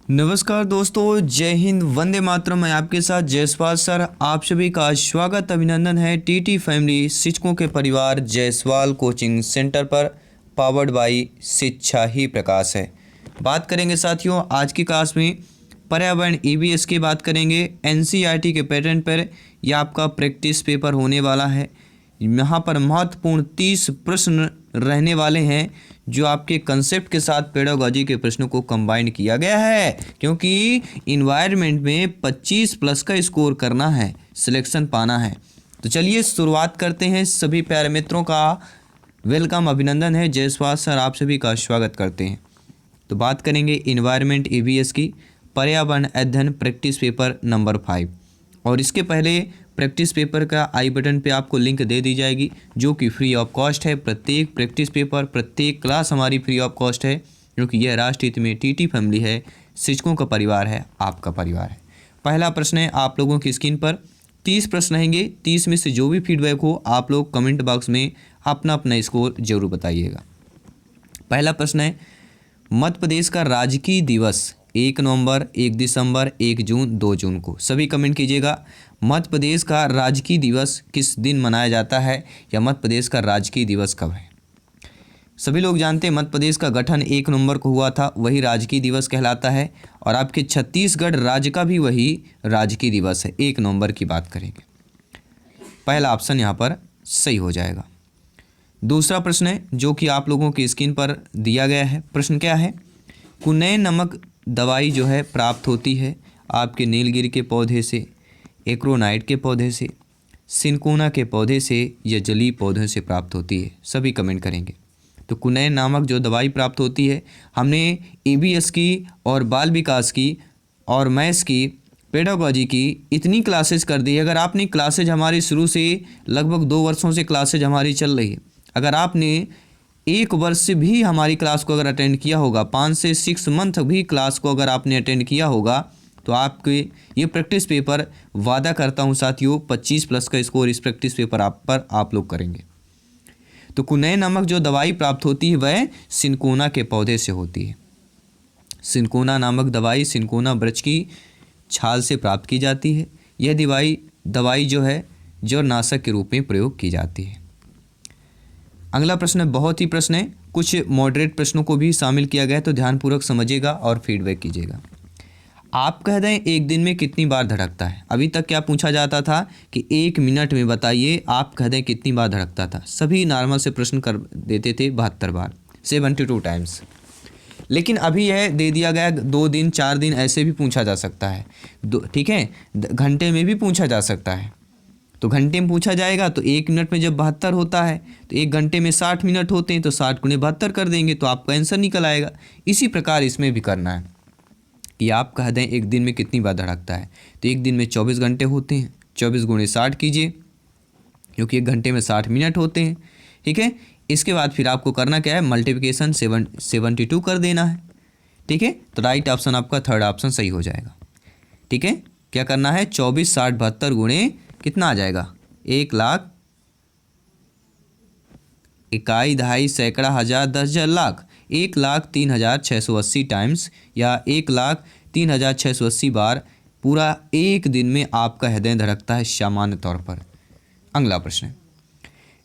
नमस्कार दोस्तों, जय हिंद, वंदे मातरम। मैं आपके साथ जायसवाल सर। आप सभी का स्वागत अभिनंदन है टीटी फैमिली शिक्षकों के परिवार जायसवाल कोचिंग सेंटर पर, पावर्ड बाई शिक्षा ही प्रकाश है। बात करेंगे साथियों आज की क्लास में पर्यावरण ईवीएस की बात करेंगे। एनसीईआरटी के पैटर्न पर यह आपका प्रैक्टिस पेपर होने वाला है। यहाँ पर महत्वपूर्ण 30 प्रश्न रहने वाले हैं जो आपके कंसेप्ट के साथ पेडागॉजी के प्रश्नों को कंबाइन किया गया है, क्योंकि इन्वायरमेंट में 25 प्लस का स्कोर करना है, सिलेक्शन पाना है। तो चलिए शुरुआत करते हैं। सभी प्यारे मित्रों का वेलकम, अभिनंदन है। जायसवाल सर आप सभी का स्वागत करते हैं। तो बात करेंगे इन्वायरमेंट ईवीएस की, पर्यावरण अध्ययन प्रैक्टिस पेपर नंबर 5। और इसके पहले प्रैक्टिस पेपर का आई बटन पे आपको लिंक दे दी जाएगी जो कि फ्री ऑफ कॉस्ट है। प्रत्येक प्रैक्टिस पेपर, प्रत्येक क्लास हमारी फ्री ऑफ कॉस्ट है, क्योंकि यह राष्ट्र हित में टीटी फैमिली है, शिक्षकों का परिवार है, आपका परिवार है। पहला प्रश्न है आप लोगों की स्क्रीन पर। 30 प्रश्न रहेंगे। 30 में से जो भी फीडबैक हो आप लोग कमेंट बॉक्स में अपना अपना स्कोर जरूर बताइएगा। पहला प्रश्न है मध्य प्रदेश का राजकीय दिवस 1 नवंबर, 1 दिसंबर, 1 जून, 2 जून को। सभी कमेंट कीजिएगा। मध्य प्रदेश का राजकीय दिवस किस दिन मनाया जाता है, या मध्य प्रदेश का राजकीय दिवस कब है। सभी लोग जानते हैं मध्य प्रदेश का गठन 1 नवंबर को हुआ था, वही राजकीय दिवस कहलाता है। और आपके छत्तीसगढ़ राज्य का भी वही राजकीय दिवस है, 1 नवंबर की बात करेंगे। पहला ऑप्शन यहाँ पर सही हो जाएगा। दूसरा प्रश्न है जो कि आप लोगों की स्क्रीन पर दिया गया है। प्रश्न क्या है, कुनैन नामक दवाई जो है प्राप्त होती है आपके नीलगिरी के पौधे से, एक्रोनाइट के पौधे से, सिनकोना के पौधे से, या जलीय पौधे से प्राप्त होती है। सभी कमेंट करेंगे। तो कुनैन नामक जो दवाई प्राप्त होती है, हमने ईवीएस की और बाल विकास की और मैथ्स की, पेडागॉजी की इतनी क्लासेज कर दी है। अगर आपने क्लासेज हमारी शुरू से लगभग 2 वर्षों से क्लासेज हमारी चल रही है, अगर आपने 1 वर्ष से भी हमारी क्लास को अगर अटेंड किया होगा, 5 से 6 मंथ भी क्लास को अगर आपने अटेंड किया होगा, तो आपके ये प्रैक्टिस पेपर वादा करता हूँ साथियों 25 प्लस का स्कोर इस प्रैक्टिस पेपर आप लोग करेंगे। तो कुनैन नामक जो दवाई प्राप्त होती है वह सिनकोना के पौधे से होती है। सिनकोना नामक दवाई सिनकोना वृक्ष की छाल से प्राप्त की जाती है। यह दवाई जो है जड़नाशक के रूप में प्रयोग की जाती है। अगला प्रश्न बहुत ही प्रश्न है, कुछ मॉडरेट प्रश्नों को भी शामिल किया गया है, तो ध्यानपूर्वक समझिएगा और फीडबैक कीजिएगा। आप कह दें एक दिन में कितनी बार धड़कता है। अभी तक क्या पूछा जाता था कि 1 मिनट में बताइए, आप कह दें कितनी बार धड़कता था। सभी नॉर्मल से प्रश्न कर देते थे 72 बार, 72 टाइम्स। लेकिन अभी यह दे दिया गया 2 दिन 4 दिन ऐसे भी पूछा जा सकता है, ठीक है, घंटे में भी पूछा जा सकता है। तो घंटे में पूछा जाएगा तो 1 मिनट में जब 72 होता है तो 1 घंटे में 60 मिनट होते हैं, तो 60 गुणे 72 कर देंगे तो आपका आंसर निकल आएगा। इसी प्रकार इसमें भी करना है कि आप कह दें एक दिन में कितनी बार धड़कता है, तो एक दिन में 24 घंटे होते हैं, 24 गुणे 60 कीजिए, क्योंकि 1 घंटे में 60 मिनट होते हैं। ठीक है, इसके बाद फिर आपको करना क्या है, मल्टीप्लिकेशन 72 कर देना है। ठीक है, तो राइट ऑप्शन आपका थर्ड ऑप्शन सही हो जाएगा। ठीक है, क्या करना है, 24, 60, 72 गुणे कितना आ जाएगा, 1 लाख, इकाई, दहाई, सैकड़ा, हज़ार, 10,000, लाख, 1,03,680 टाइम्स, या 1,03,680 बार पूरा एक दिन में आपका हृदय धड़कता है सामान्य तौर पर। अगला प्रश्न,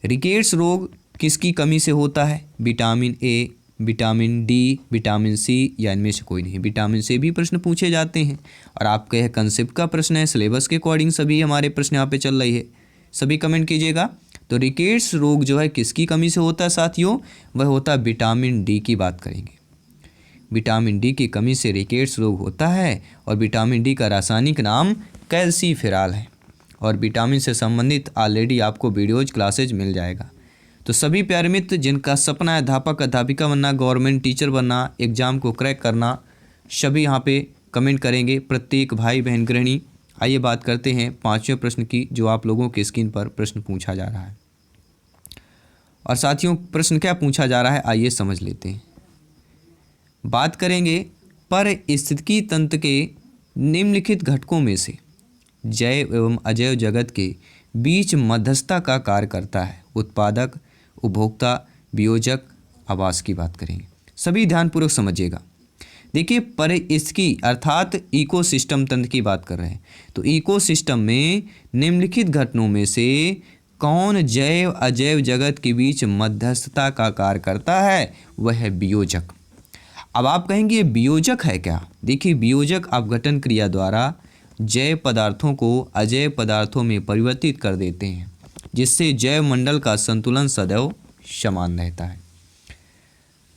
रिकेट्स रोग किसकी कमी से होता है। Vitamin A, vitamin D, vitamin C, या इनमें से कोई नहीं। विटामिन से भी प्रश्न पूछे जाते हैं, और आपका यह कंसेप्ट का प्रश्न है, सिलेबस के अकॉर्डिंग सभी हमारे प्रश्न यहाँ पे चल रही है। सभी कमेंट कीजिएगा। तो रिकेट्स रोग जो है किसकी कमी से होता है साथियों, वह होता है विटामिन डी की बात करेंगे। विटामिन डी की कमी से रिकेट्स रोग होता है, और विटामिन डी का रासायनिक नाम कैल्सीफेरॉल है। और विटामिन से संबंधित ऑलरेडी आपको वीडियोज क्लासेज मिल जाएगा। तो सभी प्यारे मित्र जिनका सपना है अध्यापक अध्यापिका बनना, गवर्नमेंट टीचर बनना, एग्ज़ाम को क्रैक करना, सभी यहाँ पे कमेंट करेंगे, प्रत्येक भाई बहन गृहिणी। आइए बात करते हैं 5वें प्रश्न की, जो आप लोगों के स्क्रीन पर प्रश्न पूछा जा रहा है। और साथियों प्रश्न क्या पूछा जा रहा है आइए समझ लेते हैं। बात करेंगे पारिस्थितिकी तंत्र के निम्नलिखित घटकों में से जैव एवं अजैव जगत के बीच मध्यस्थता का कार्य करता है। उत्पादक, उपभोक्ता, वियोजक, आवास की बात करेंगे। सभी ध्यानपूर्वक समझिएगा। देखिए परिस्थितिकी अर्थात इकोसिस्टम तंत्र की बात कर रहे हैं। तो इकोसिस्टम में निम्नलिखित घटनाओं में से कौन जैव अजैव जगत के बीच मध्यस्थता का कार्य करता है? वह है वियोजक। अब आप कहेंगे ये वियोजक है क्या? देखिए वियोजक अपघटन क्रिया द्वारा जैव पदार्थों को अजैव पदार्थों में परिवर्तित कर देते हैं, जिससे जैव मंडल का संतुलन सदैव समान रहता है।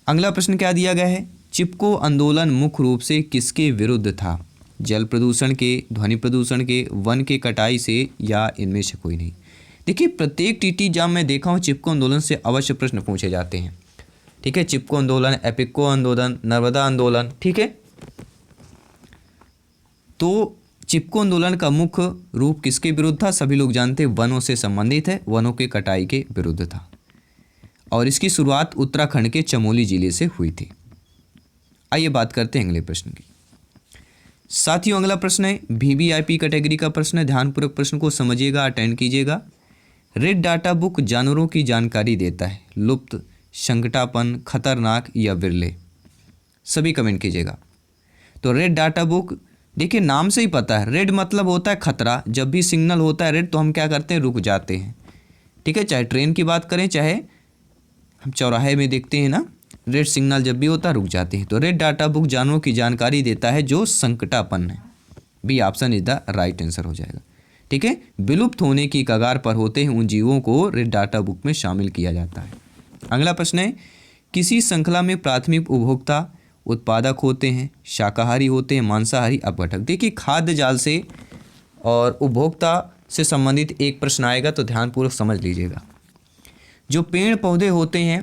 अगला प्रश्न क्या दिया गया है? चिपको आंदोलन मुख्य रूप से किसके विरुद्ध था? जल प्रदूषण के, ध्वनि प्रदूषण के, वन के कटाई से, या इनमें से कोई नहीं। देखिए प्रत्येक टीटी एग्जाम में देखा हूँ चिपको आंदोलन से अवश्य प्रश्न पूछे जाते हैं। ठीक है, चिपको आंदोलन, एपिको आंदोलन, नर्मदा आंदोलन। ठीक है, तो चिपको आंदोलन का मुख्य रूप किसके विरुद्ध था? सभी लोग जानते हैं वनों से संबंधित है, वनों के कटाई के विरुद्ध था और इसकी शुरुआत उत्तराखंड के चमोली जिले से हुई थी। आइए बात करते हैं अगले प्रश्न की। साथियों अगला प्रश्न है वीवीआईपी कैटेगरी का प्रश्न है, ध्यानपूर्वक प्रश्न को समझिएगा, अटेंड कीजिएगा। रेड डाटा बुक जानवरों की जानकारी देता है, लुप्त, संकटापन्न, खतरनाक या विरले? सभी कमेंट कीजिएगा। तो रेड डाटा बुक, देखिए नाम से ही पता है, रेड मतलब होता है खतरा। जब भी सिग्नल होता है रेड तो हम क्या करते हैं? रुक जाते हैं। ठीक है, चाहे ट्रेन की बात करें, चाहे हम चौराहे में देखते हैं ना, रेड सिग्नल जब भी होता है रुक जाते हैं। तो रेड डाटा बुक जानवरों की जानकारी देता है जो संकटापन्न है। B option is the right answer हो जाएगा। ठीक है, विलुप्त होने की कगार पर होते हैं उन जीवों को रेड डाटा बुक में शामिल किया जाता है। अगला प्रश्न है किसी श्रृंखला में प्राथमिक उपभोक्ता उत्पादक होते हैं, शाकाहारी होते हैं, मांसाहारी, अपघटक? देखिए खाद्य जाल से और उपभोक्ता से संबंधित एक प्रश्न आएगा तो ध्यानपूर्वक समझ लीजिएगा। जो पेड़ पौधे होते हैं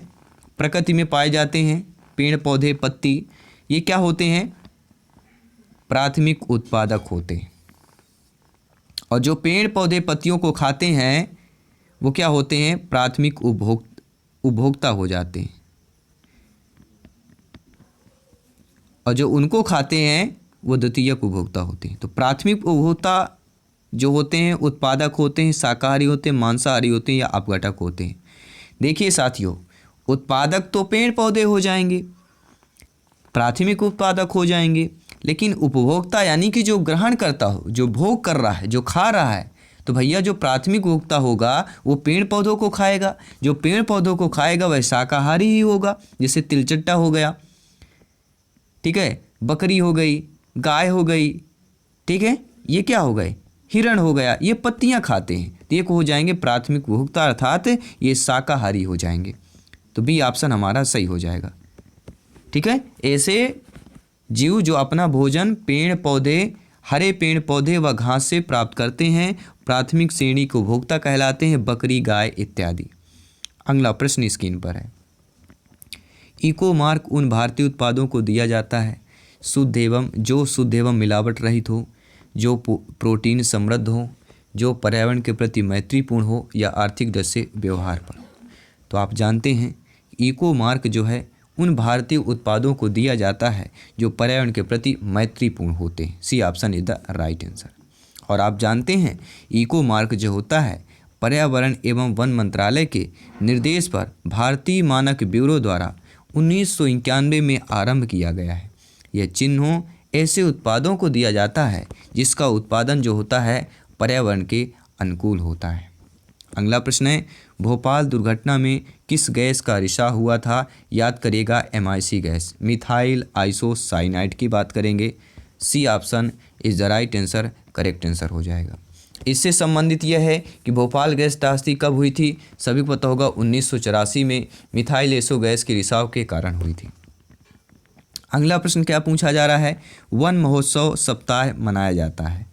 प्रकृति में पाए जाते हैं, पेड़ पौधे पत्ती, ये क्या होते हैं? प्राथमिक उत्पादक होते हैं। और जो पेड़ पौधे पत्तियों को खाते हैं वो क्या होते हैं? प्राथमिक उपभोक्ता हो जाते हैं। और जो उनको खाते हैं वो द्वितीयक उपभोक्ता होते हैं। तो प्राथमिक उपभोक्ता जो होते हैं उत्पादक होते हैं, शाकाहारी होते हैं, मांसाहारी होते हैं या अपघटक होते हैं। देखिए साथियों, उत्पादक तो पेड़ पौधे हो जाएंगे, प्राथमिक उत्पादक हो जाएंगे, लेकिन उपभोक्ता यानी कि जो ग्रहण करता हो, जो भोग कर रहा है, जो खा रहा है, तो भैया जो प्राथमिक उपभोक्ता होगा वो पेड़ पौधों को खाएगा। जो पेड़ पौधों को खाएगा वह शाकाहारी ही होगा, जैसे तिलचट्टा हो गया, ठीक है, बकरी हो गई, गाय हो गई, ठीक है, ये क्या हो गए? हिरण हो गया, ये पत्तियां खाते हैं, तो ये हो जाएंगे प्राथमिक उपभोक्ता, अर्थात ये शाकाहारी हो जाएंगे। तो बी ऑप्शन हमारा सही हो जाएगा। ठीक है, ऐसे जीव जो अपना भोजन पेड़ पौधे, हरे पेड़ पौधे व घास से प्राप्त करते हैं प्राथमिक श्रेणी के उपभोक्ता कहलाते हैं, बकरी, गाय इत्यादि। अगला प्रश्न स्क्रीन पर है। इको मार्क उन भारतीय उत्पादों को दिया जाता है जो शुद्ध एवं मिलावट रहित हो, जो प्रोटीन समृद्ध हो, जो पर्यावरण के प्रति मैत्रीपूर्ण हो या आर्थिक दृष्टि से व्यवहार पर। तो आप जानते हैं इको मार्क जो है उन भारतीय उत्पादों को दिया जाता है जो पर्यावरण के प्रति मैत्रीपूर्ण होते हैं। C option is the right answer. और आप जानते हैं इको मार्क जो होता है पर्यावरण एवं वन मंत्रालय के निर्देश पर भारतीय मानक ब्यूरो द्वारा 1991 में आरंभ किया गया है। यह चिन्हों ऐसे उत्पादों को दिया जाता है जिसका उत्पादन जो होता है पर्यावरण के अनुकूल होता है। अगला प्रश्न है भोपाल दुर्घटना में किस गैस का रिसाव हुआ था? याद करिएगा MIC गैस, मिथाइल आइसोसाइनाइड की बात करेंगे। C option is the right answer, correct answer हो जाएगा। इससे संबंधित यह है कि भोपाल गैस त्रासदी कब हुई थी? सभी को पता होगा 1984 में मिथाइल आइसो गैस के रिसाव के कारण हुई थी। अगला प्रश्न क्या पूछा जा रहा है? वन महोत्सव सप्ताह मनाया जाता है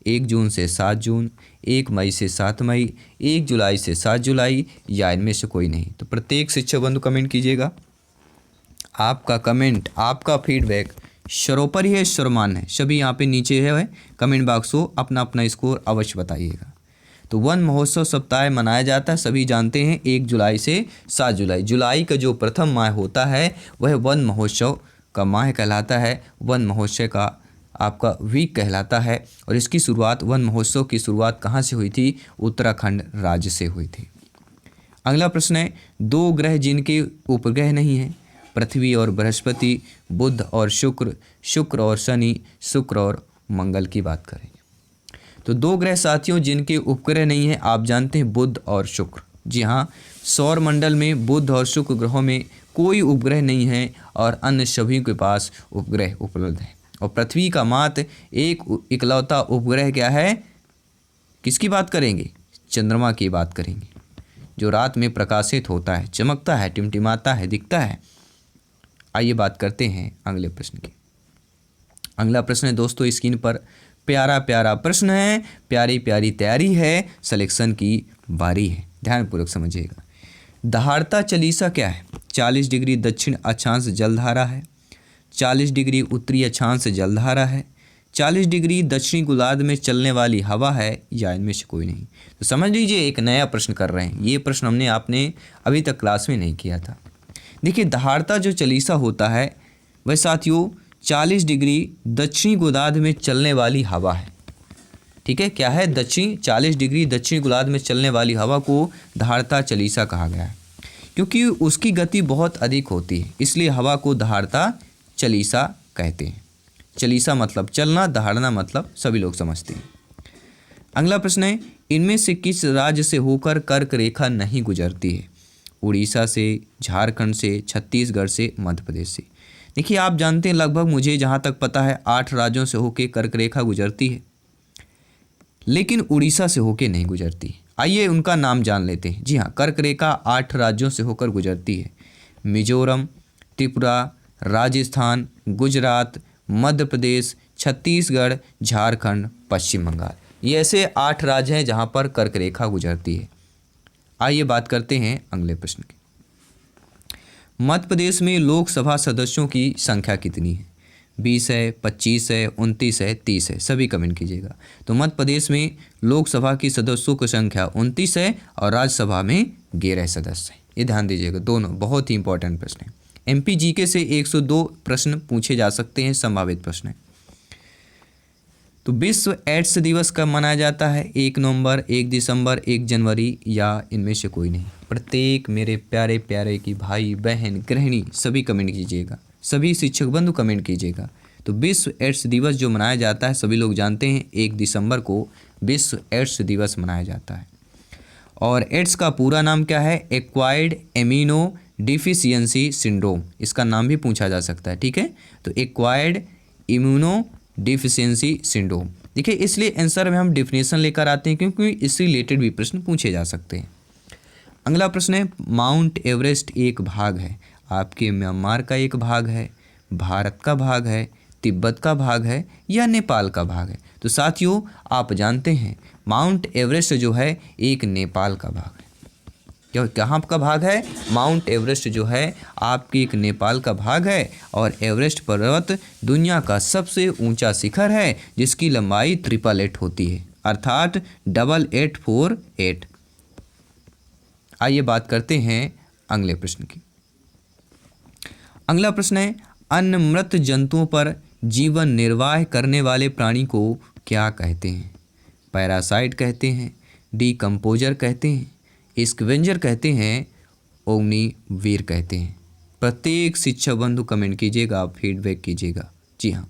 1 जून से 7 जून, 1 मई से 7 मई, 1 जुलाई से 7 जुलाई, या इनमें से कोई नहीं। तो प्रत्येक शिक्षक बंधु कमेंट कीजिएगा। आपका कमेंट, आपका फीडबैक सर्वोपरि है, सर्वमान्य है। सभी यहाँ पे नीचे है कमेंट बॉक्स को अपना अपना स्कोर अवश्य बताइएगा। तो वन महोत्सव सप्ताह मनाया जाता है, सभी जानते हैं 1 जुलाई से 7 जुलाई। जुलाई का जो प्रथम माह होता है वह वन महोत्सव का माह कहलाता है, वन महोत्सव का आपका वीक कहलाता है। और इसकी शुरुआत, वन महोत्सव की शुरुआत कहाँ से हुई थी? उत्तराखंड राज्य से हुई थी। अगला प्रश्न है 2 ग्रह जिनके उपग्रह नहीं हैं पृथ्वी और बृहस्पति, बुध और शुक्र, शुक्र और शनि, शुक्र और मंगल की बात करेंगे। तो दो ग्रह साथियों जिनके उपग्रह नहीं है, आप जानते हैं बुध और शुक्र। जी हाँ, सौर मंडल में बुध और शुक्र ग्रहों में कोई उपग्रह नहीं है और अन्य सभी के पास उपग्रह उपलब्ध है। और पृथ्वी का मात्र एक इकलौता उपग्रह क्या है, किसकी बात करेंगे, चंद्रमा की बात करेंगे, जो रात में प्रकाशित होता है, चमकता है, टिमटिमाता है, दिखता है। आइए बात करते हैं अगले प्रश्न की। अगला प्रश्न है दोस्तों स्क्रीन पर, प्यारा प्यारा प्रश्न है, प्यारी प्यारी तैयारी है, सिलेक्शन की बारी है, ध्यानपूर्वक समझिएगा। दहाड़ता चालीसा क्या है? 40 डिग्री दक्षिण अक्षांश जलधारा है, 40 डिग्री उत्तरी अक्षांश जलधारा है, 40 डिग्री दक्षिणी गोलार्ध में चलने वाली हवा है, या इनमें से कोई नहीं। तो समझ लीजिए एक नया प्रश्न कर रहे हैं, ये प्रश्न आपने अभी तक क्लास में नहीं किया था। देखिए दहाड़ता जो चालीसा होता है वह साथियों 40 डिग्री दक्षिणी गोलार्ध में चलने वाली हवा है। ठीक है, क्या है, 40 डिग्री दक्षिणी गोलार्ध में चलने वाली हवा को दहाड़ता चालीसा कहा गया है, क्योंकि उसकी गति बहुत अधिक होती है, इसलिए हवा को दहाड़ता चालीसा कहते हैं। चालीसा मतलब चलना, दहाड़ना मतलब सभी लोग समझते हैं। अगला प्रश्न है, इनमें से किस राज्य से होकर कर्क रेखा नहीं गुजरती है? उड़ीसा से, झारखंड से, छत्तीसगढ़ से, मध्य प्रदेश से। देखिए आप जानते हैं, लगभग मुझे जहाँ तक पता है 8 राज्यों से होकर कर्क रेखा गुजरती है, लेकिन उड़ीसा से होकर नहीं गुजरती। आइए उनका नाम जान लेते हैं। जी हाँ, कर्क रेखा 8 राज्यों से होकर गुजरती है, मिजोरम, त्रिपुरा, राजस्थान, गुजरात, मध्य प्रदेश, छत्तीसगढ़, झारखंड, पश्चिम बंगाल। ये ऐसे 8 राज्य हैं जहाँ पर कर्क रेखा गुजरती है। आइए बात करते हैं अगले प्रश्न की। मध्य प्रदेश में लोकसभा सदस्यों की संख्या कितनी है? 20 है, 25 है, 29 है, 30 है, सभी कमेंट कीजिएगा। तो मध्य प्रदेश में लोकसभा की सदस्यों की संख्या 29 है और राज्यसभा में 11 सदस्य हैं। ये ध्यान दीजिएगा, दोनों बहुत ही इंपॉर्टेंट प्रश्न हैं। एमपी जीके से 102 प्रश्न पूछे जा सकते हैं, संभावित प्रश्न है। तो विश्व एड्स दिवस कब मनाया जाता है? 1 नवंबर, 1 दिसंबर, 1 जनवरी, या इनमें से कोई नहीं? प्रत्येक मेरे प्यारे प्यारे की भाई बहन गृहिणी सभी कमेंट कीजिएगा, सभी शिक्षक बंधु कमेंट कीजिएगा। तो विश्व एड्स दिवस जो मनाया जाता है सभी लोग जानते हैं, 1 दिसंबर को विश्व एड्स दिवस मनाया जाता है। और एड्स का पूरा नाम क्या है? एक्वायर्ड इम्यूनो डिफिशियंसी सिंड्रोम, इसका नाम भी पूछा जा सकता है। ठीक है, तो एक्वायर्ड इम्यूनो डिफिशियंसी सिंड्रोम। देखिए इसलिए आंसर में हम डिफिनेशन लेकर आते हैं, क्योंकि इससे रिलेटेड भी प्रश्न पूछे जा सकते हैं। अगला प्रश्न है, माउंट एवरेस्ट एक भाग है, आपके म्यांमार का एक भाग है, भारत का भाग है, तिब्बत का भाग है, या नेपाल का भाग है? तो साथियों आप जानते हैं माउंट एवरेस्ट जो है एक नेपाल का भाग है। कहाँ का भाग है? माउंट एवरेस्ट जो है आपकी एक नेपाल का भाग है। और एवरेस्ट पर्वत दुनिया का सबसे ऊंचा शिखर है, जिसकी लंबाई 888 होती है, अर्थात 8848। आइए बात करते हैं अगले प्रश्न की। अगला प्रश्न है, अन्य मृत जंतुओं पर जीवन निर्वाह करने वाले प्राणी को क्या कहते हैं? पैरासाइट कहते हैं, डीकम्पोजर कहते हैं, स्कैवेंजर कहते हैं, ओग्निवीर कहते हैं। प्रत्येक शिक्षक बंधु कमेंट कीजिएगा, फीडबैक कीजिएगा। जी हाँ,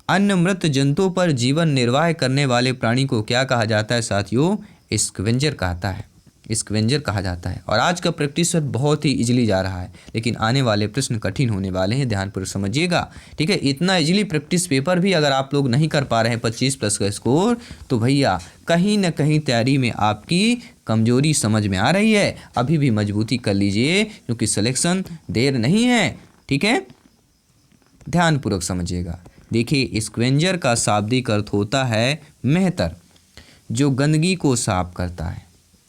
अन्य मृत जंतुओं पर जीवन निर्वाह करने वाले प्राणी को क्या कहा जाता है साथियों? स्कैवेंजर कहा जाता है। और आज का प्रैक्टिस सेट बहुत ही इजीली जा रहा है, लेकिन आने वाले प्रश्न कठिन होने वाले हैं, ध्यानपूर्वक समझिएगा। ठीक है, इतना इजीली प्रैक्टिस पेपर भी अगर आप लोग नहीं कर पा रहे हैं 25+ का स्कोर, तो भैया कहीं ना कहीं तैयारी में आपकी कमजोरी समझ में आ रही है। अभी भी मजबूती कर लीजिए, क्योंकि सिलेक्शन देर नहीं है। ठीक है, ध्यानपूर्वक समझिएगा। देखिए स्कैवेंजर का शाब्दिक अर्थ होता है मेहतर, जो गंदगी को साफ करता है।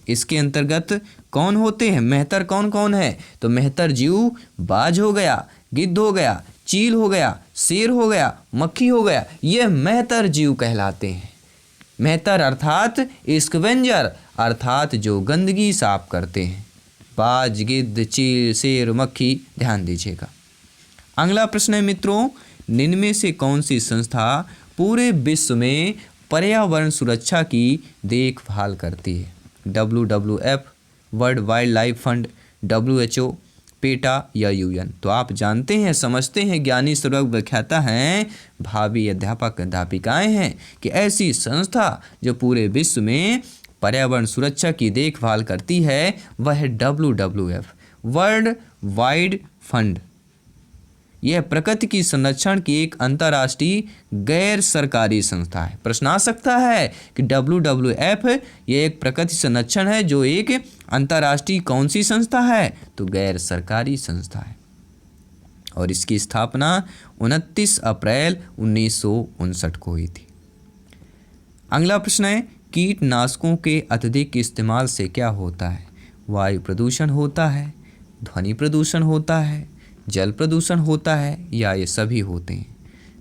इसके अंतर्गत कौन होते हैं मेहतर? कौन कौन है? तो मेहतर जीव बाज हो गया, गिद्ध हो गया, चील हो गया, शेर हो गया, मक्खी हो गया, ये मेहतर जीव कहलाते हैं। मेहतर अर्थात स्कैवेंजर, अर्थात जो गंदगी साफ करते हैं। बाज, गिद्ध, चील, शेर, मक्खी, ध्यान दीजिएगा। अगला प्रश्न है मित्रों, निम्न से कौन सी संस्था पूरे विश्व में पर्यावरण सुरक्षा की देखभाल करती है? WWF, world wild life fund, WHO, PETA या यूएन। तो आप जानते हैं, समझते हैं, ज्ञानी सर्वज्ञ व्याख्याता हैं, भावी अध्यापक अध्यापिकाएं हैं कि ऐसी संस्था जो पूरे विश्व में पर्यावरण सुरक्षा की देखभाल करती है वह है WWF, वर्ल्ड वाइड फंड। यह प्रकृति की संरक्षण की एक अंतर्राष्ट्रीय गैर सरकारी संस्था है। प्रश्न आ सकता है कि WWF यह एक प्रकृति संरक्षण है जो एक अंतर्राष्ट्रीय कौन सी संस्था है, तो गैर सरकारी संस्था है और इसकी स्थापना 29 अप्रैल 1959 को हुई थी। अगला प्रश्न है, कीटनाशकों के अत्यधिक इस्तेमाल से क्या होता है? वायु प्रदूषण होता है, ध्वनि प्रदूषण होता है, जल प्रदूषण होता है या ये सभी होते हैं?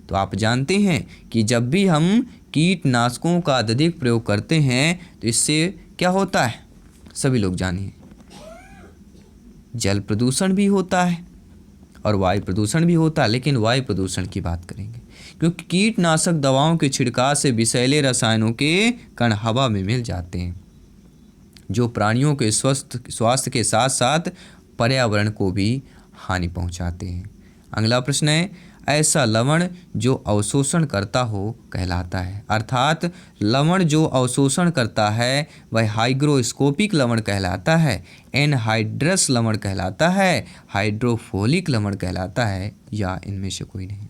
तो आप जानते हैं कि जब भी हम कीटनाशकों का अत्यधिक प्रयोग करते हैं तो इससे क्या होता है, सभी लोग जानिए। जल प्रदूषण भी होता है और वायु प्रदूषण भी होता है, लेकिन वायु प्रदूषण की बात करेंगे क्योंकि कीटनाशक दवाओं के छिड़काव से विषैले रसायनों के कण हवा में मिल जाते हैं जो प्राणियों के स्वास्थ्य के साथ साथ पर्यावरण को भी हानि पहुंचाते हैं। अगला प्रश्न है, ऐसा लवण जो अवशोषण करता हो कहलाता है, अर्थात लवण जो अवशोषण करता है वह हाइग्रोस्कोपिक लवण कहलाता है, एनहाइड्रस लवण कहलाता है, हाइड्रोफोलिक लवण कहलाता है या इनमें से कोई नहीं?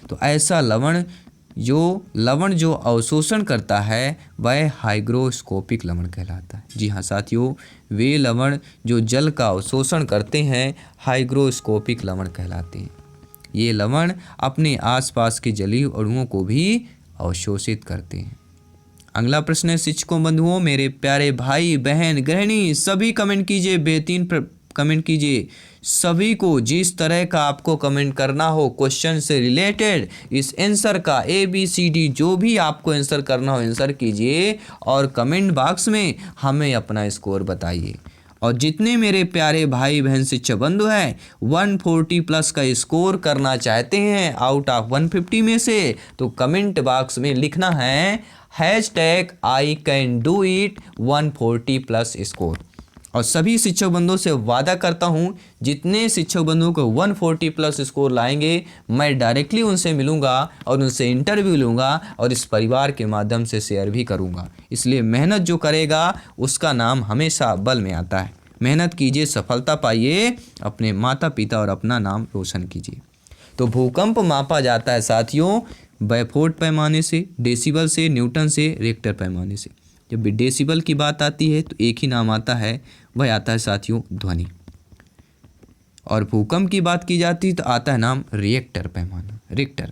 तो ऐसा लवण जो अवशोषण करता है वह हाइग्रोस्कोपिक लवण कहलाता है। जी हाँ साथियों, वे लवण जो जल का अवशोषण करते हैं हाइग्रोस्कोपिक लवण कहलाते हैं। ये लवण अपने आसपास के जलीय अणुओं को भी अवशोषित करते हैं। अगला प्रश्न है, शिक्षकों बंधुओं, मेरे प्यारे भाई बहन गृहिणी सभी कमेंट कीजिए, बेहतरीन कमेंट कीजिए। सभी को जिस तरह का आपको कमेंट करना हो क्वेश्चन से रिलेटेड, इस आंसर का ABCD जो भी आपको आंसर करना हो आंसर कीजिए और कमेंट बॉक्स में हमें अपना स्कोर बताइए। और जितने मेरे प्यारे भाई बहन शिक्षक बंधु हैं 140 प्लस का स्कोर करना चाहते हैं आउट ऑफ 150 में से, तो कमेंट बॉक्स में लिखना है #I can do it 140 plus score. और सभी शिक्षक बंधुओं से वादा करता हूं जितने शिक्षक बंधुओं को 140 प्लस स्कोर लाएंगे मैं डायरेक्टली उनसे मिलूंगा और उनसे इंटरव्यू लूँगा और इस परिवार के माध्यम से शेयर भी करूंगा। इसलिए मेहनत जो करेगा उसका नाम हमेशा अव्वल में आता है। मेहनत कीजिए, सफलता पाइए, अपने माता पिता और अपना नाम रोशन कीजिए। तो भूकंप मापा जाता है साथियों बेफोर्ट पैमाने से, डेसिबल से, न्यूटन से, रिक्टर पैमाने से। जब भी डेसिबल की बात आती है तो एक ही नाम आता है, वह आता है साथियों ध्वनि। और भूकंप की बात की जाती है तो आता है नाम रिएक्टर पैमाना, रिक्टर।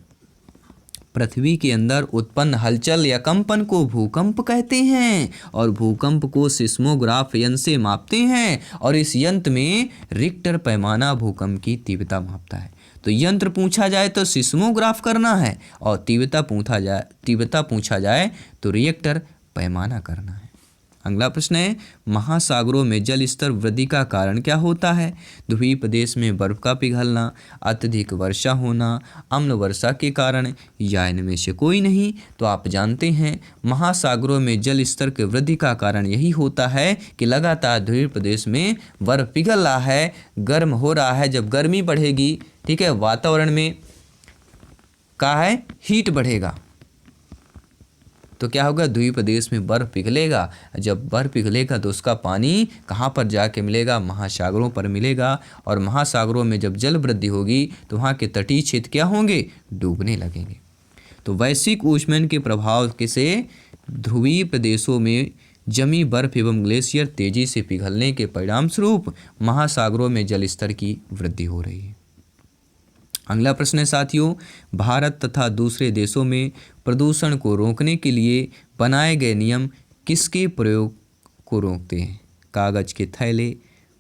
पृथ्वी के अंदर उत्पन्न हलचल या कंपन को भूकंप कहते हैं और भूकंप को सिस्मोग्राफ यंत्र से मापते हैं और इस यंत्र में रिक्टर पैमाना भूकंप की तीव्रता मापता है। तो यंत्र पूछा जाए तो सिस्मोग्राफ करना है और तीव्रता पूछा जाए तो रिएक्टर पैमाना करना है। अगला प्रश्न है, महासागरों में जल स्तर वृद्धि का कारण क्या होता है? ध्रुवीय प्रदेश में बर्फ का पिघलना, अत्यधिक वर्षा होना, अम्ल वर्षा के कारण या इनमें से कोई नहीं? तो आप जानते हैं महासागरों में जल स्तर की वृद्धि का कारण यही होता है कि लगातार ध्रुवीय प्रदेश में बर्फ पिघल रहा है, गर्म हो रहा है। जब गर्मी बढ़ेगी, ठीक है, वातावरण में क्या है, हीट बढ़ेगा, तो क्या होगा, ध्रुवीय प्रदेश में बर्फ पिघलेगा। जब बर्फ पिघलेगा तो उसका पानी कहाँ पर जाके मिलेगा, महासागरों पर मिलेगा। और महासागरों में जब जल वृद्धि होगी तो वहाँ के तटीय क्षेत्र क्या होंगे, डूबने लगेंगे। तो वैश्विक ऊष्मन के प्रभाव से ध्रुवीय प्रदेशों में जमी बर्फ एवं ग्लेशियर तेजी से पिघलने के परिणाम स्वरूप महासागरों में जल स्तर की वृद्धि हो रही है। अगला प्रश्न है साथियों, भारत तथा दूसरे देशों में प्रदूषण को रोकने के लिए बनाए गए नियम किसके प्रयोग को रोकते हैं? कागज़ के थैले,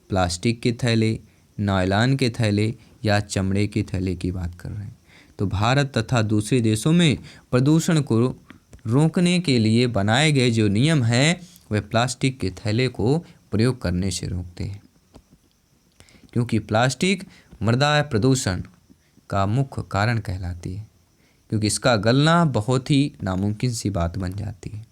प्लास्टिक के थैले, नायलॉन के थैले या चमड़े के थैले की बात कर रहे हैं। तो भारत तथा दूसरे देशों में प्रदूषण को रोकने के लिए बनाए गए जो नियम हैं वह प्लास्टिक के थैले को प्रयोग करने से रोकते हैं, क्योंकि प्लास्टिक मृदा प्रदूषण का मुख्य कारण कहलाती है, क्योंकि इसका गलना बहुत ही नामुमकिन सी बात बन जाती है।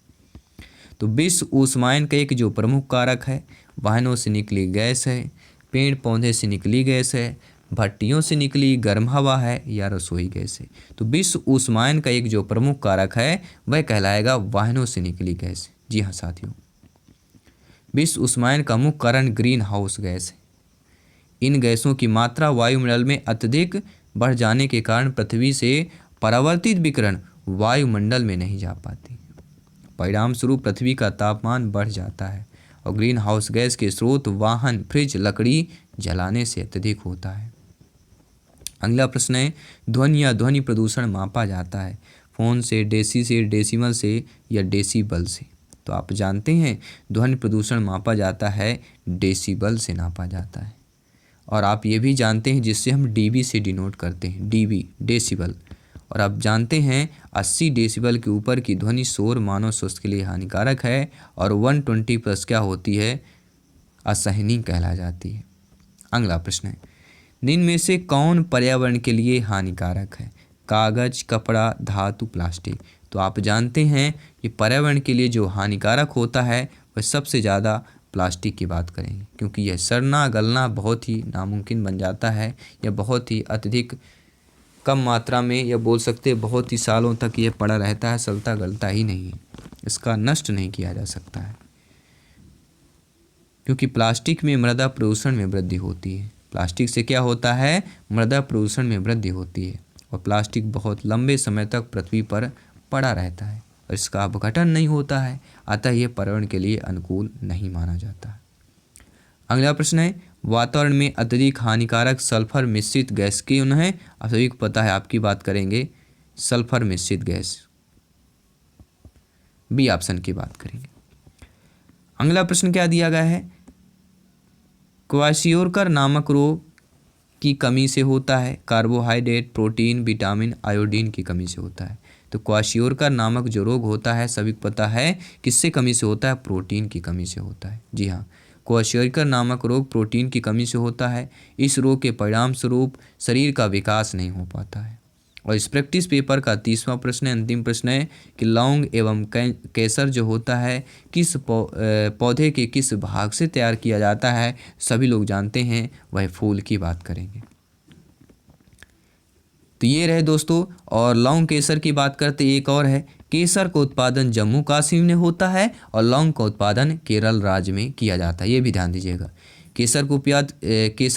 तो विश्व ऊष्मायन का एक जो प्रमुख कारक है वाहनों से निकली गैस है, पेड़ पौधे से निकली गैस है, भट्टियों से निकली गर्म हवा है, या रसोई गैस है। तो विश्व ऊष्मायन का एक जो प्रमुख कारक है वह कहलाएगा वाहनों से निकली गैस। जी हाँ साथियों, विश्व ऊष्मायन का मुख्य कारण ग्रीन हाउस गैस है। इन गैसों की मात्रा वायुमंडल में अत्यधिक बढ़ जाने के कारण पृथ्वी से परावर्तित विकिरण वायुमंडल में नहीं जा पाती। परिणाम स्वरूप पृथ्वी का तापमान बढ़ जाता है और ग्रीन हाउस गैस के स्रोत वाहन, फ्रिज, लकड़ी जलाने से अत्यधिक होता है। अगला प्रश्न है, ध्वनि या ध्वनि प्रदूषण मापा जाता है फोन से, डेसी से, डेसिमल से, या डेसीबल से। तो आप जानते हैं ध्वनि प्रदूषण मापा जाता है डेसीबल से नापा जाता है। और आप ये भी जानते हैं जिससे हम डीबी से डिनोट करते हैं, डीबी डेसिबल। और आप जानते हैं 80 डेसिबल के ऊपर की ध्वनि शोर मानव स्वास्थ्य के लिए हानिकारक है और 120 प्लस क्या होती है, असहनीय कहला जाती है। अगला प्रश्न है, निम्न में से कौन पर्यावरण के लिए हानिकारक है? कागज, कपड़ा, धातु, प्लास्टिक। तो आप जानते हैं कि पर्यावरण के लिए जो हानिकारक होता है वह सबसे ज़्यादा प्लास्टिक की बात करेंगे, क्योंकि यह सड़ना गलना बहुत ही नामुमकिन बन जाता है, या बहुत ही अत्यधिक कम मात्रा में, या बोल सकते हैं बहुत ही सालों तक यह पड़ा रहता है, सलता गलता ही नहीं है, इसका नष्ट नहीं किया जा सकता है। क्योंकि प्लास्टिक में मृदा प्रदूषण में वृद्धि होती है। प्लास्टिक से क्या होता है, मृदा प्रदूषण में वृद्धि होती है, और प्लास्टिक बहुत लंबे समय तक पृथ्वी पर पड़ा रहता है और इसका अपघटन नहीं होता है, अतः यह पर्यावरण के लिए अनुकूल नहीं माना जाता। अगला प्रश्न है, वातावरण में अत्यधिक हानिकारक सल्फर मिश्रित गैस कौन है? आप सभी को पता है, आपकी बात करेंगे सल्फर मिश्रित गैस, बी ऑप्शन की बात करेंगे। अगला प्रश्न क्या दिया गया है, क्वाशियोरकर नामक रोग की कमी से होता है। कार्बोहाइड्रेट, प्रोटीन, विटामिन, आयोडीन की कमी से होता है। तो क्वाशियोरकर नामक जो रोग होता है सभी को पता है किससे कमी से होता है, प्रोटीन की कमी से होता है। जी हाँ, क्वाशियोरकर नामक रोग प्रोटीन की कमी से होता है। इस रोग के परिणाम स्वरूप शरीर का विकास नहीं हो पाता है। और इस प्रैक्टिस पेपर का 30वां प्रश्न है, अंतिम प्रश्न है कि लौंग एवं केसर जो होता है किस पौधे के किस भाग से तैयार किया जाता है? सभी लोग जानते हैं, वह फूल की बात करेंगे। तो ये रहे दोस्तों, और लौंग केसर की बात करते एक और है, केसर का उत्पादन जम्मू कश्मीर में होता है और लौंग का उत्पादन केरल राज्य में किया जाता है, ये भी ध्यान दीजिएगा। केसर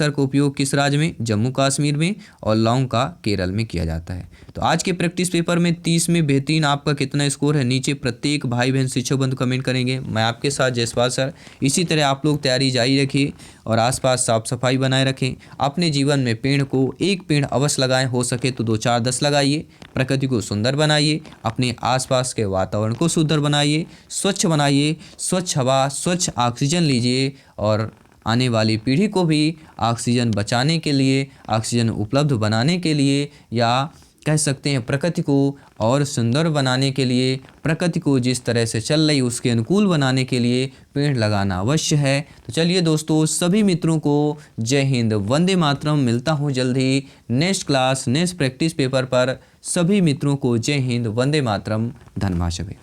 का उपयोग किस राज्य में, जम्मू कश्मीर में, और लौंग का केरल में किया जाता है। तो आज के प्रैक्टिस पेपर में 30 में बेहतरीन आपका कितना स्कोर है, नीचे प्रत्येक भाई बहन शिक्षक बंधु कमेंट करेंगे। मैं आपके साथ जयसवाल सर। इसी तरह आप लोग तैयारी जारी रखिए और आसपास साफ सफाई बनाए रखें। अपने जीवन में पेड़ को एक पेड़ अवश्य लगाएं, हो सके तो 2 4 10 लगाइए। प्रकृति को सुंदर बनाइए, अपने आसपास के वातावरण को सुंदर बनाइए, स्वच्छ हवा, स्वच्छ ऑक्सीजन लीजिए, और आने वाली पीढ़ी को भी ऑक्सीजन बचाने के लिए, ऑक्सीजन उपलब्ध बनाने के लिए, या कह सकते हैं प्रकृति को और सुंदर बनाने के लिए, प्रकृति को जिस तरह से चल रही उसके अनुकूल बनाने के लिए पेड़ लगाना अवश्य है। तो चलिए दोस्तों, सभी मित्रों को जय हिंद, वंदे मातरम। मिलता हूँ जल्द ही next class, next practice paper पर। सभी मित्रों को जय हिंद, वंदे मातरम, धन्यवाद।